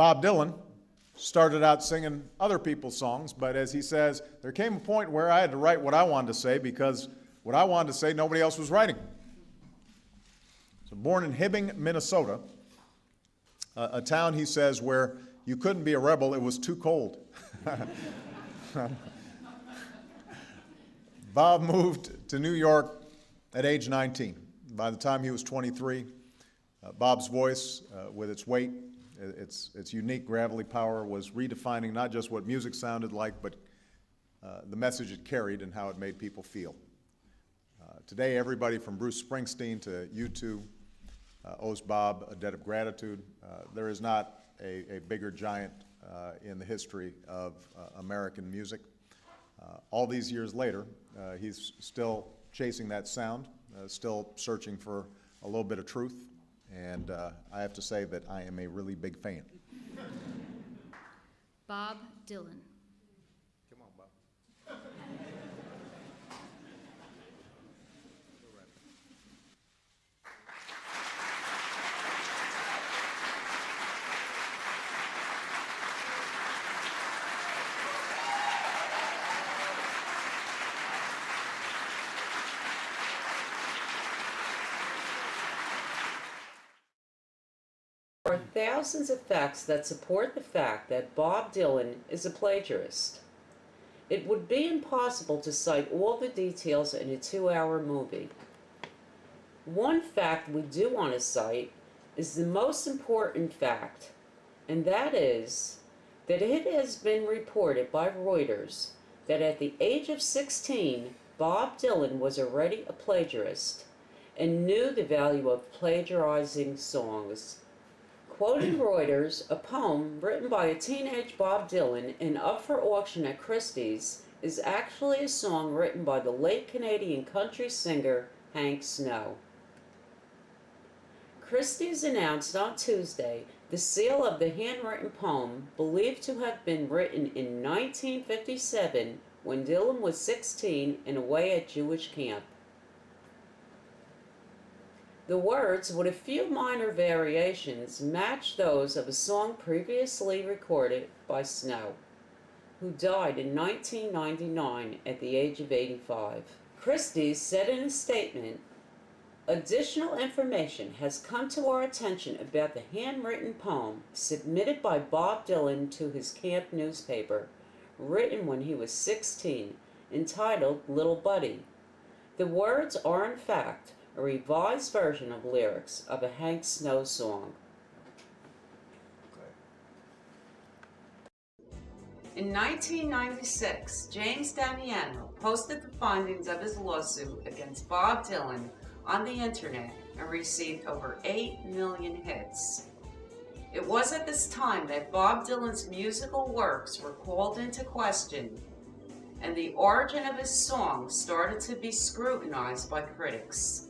Bob Dylan started out singing other people's songs, but as he says, there came a point where I had to write what I wanted to say because what I wanted to say, nobody else was writing. So born in Hibbing, Minnesota, a town, he says, where you couldn't be a rebel, it was too cold. Bob moved to New York at age 19. By the time he was 23, Bob's voice, with its weight, its unique gravelly power, was redefining not just what music sounded like, but the message it carried and how it made people feel. Today, everybody from Bruce Springsteen to U2 owes Bob a debt of gratitude. There is not a bigger giant in the history of American music. All these years later, he's still chasing that sound, still searching for a little bit of truth, and I have to say that I am a really big fan. Bob Dylan. Come on, Bob. There are thousands of facts that support the fact that Bob Dylan is a plagiarist. It would be impossible to cite all the details in a 2-hour movie. One fact we do want to cite is the most important fact, and that is that it has been reported by Reuters that at the age of 16, Bob Dylan was already a plagiarist and knew the value of plagiarizing songs. Quoting Reuters, a poem written by a teenage Bob Dylan and up for auction at Christie's is actually a song written by the late Canadian country singer Hank Snow. Christie's announced on Tuesday the sale of the handwritten poem believed to have been written in 1957 when Dylan was 16 and away at Jewish camp. The words, with a few minor variations, match those of a song previously recorded by Snow, who died in 1999 at the age of 85. Christie's said in a statement, "Additional information has come to our attention about the handwritten poem submitted by Bob Dylan to his camp newspaper, written when he was 16, entitled Little Buddy. The words are in fact a revised version of lyrics of a Hank Snow song." In 1996, James Damiano posted the findings of his lawsuit against Bob Dylan on the internet and received over 8 million hits. It was at this time that Bob Dylan's musical works were called into question, and the origin of his songs started to be scrutinized by critics.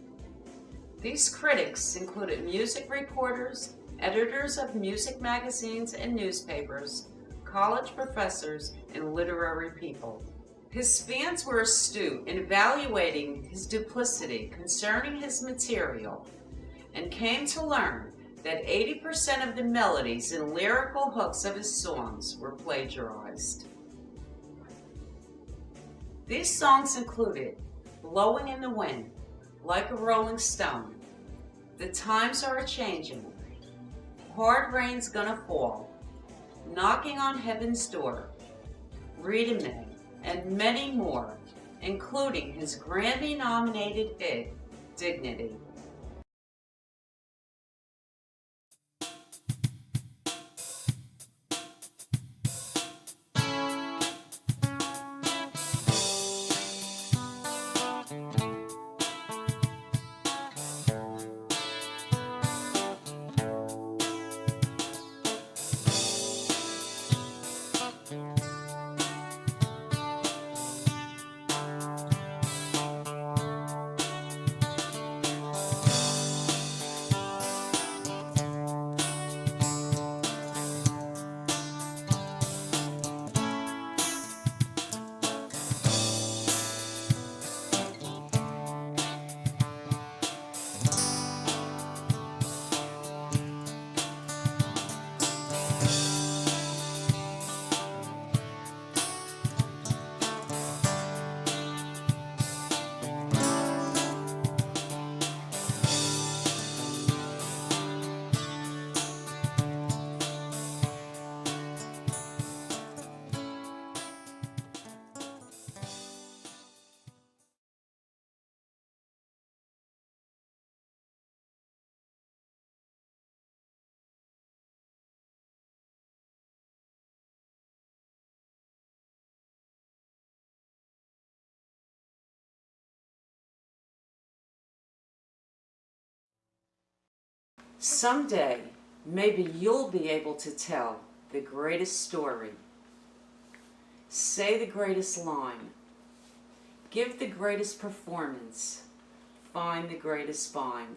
These critics included music reporters, editors of music magazines and newspapers, college professors, and literary people. His fans were astute in evaluating his duplicity concerning his material and came to learn that 80% of the melodies and lyrical hooks of his songs were plagiarized. These songs included Blowing in the Wind, Like a Rolling Stone, The Times Are A-Changin', Hard Rain's Gonna Fall, Knocking on Heaven's Door, Rita Mae, and many more, including his Grammy-nominated hit, Dignity. Someday, maybe you'll be able to tell the greatest story. Say the greatest line. Give the greatest performance. Find the greatest find.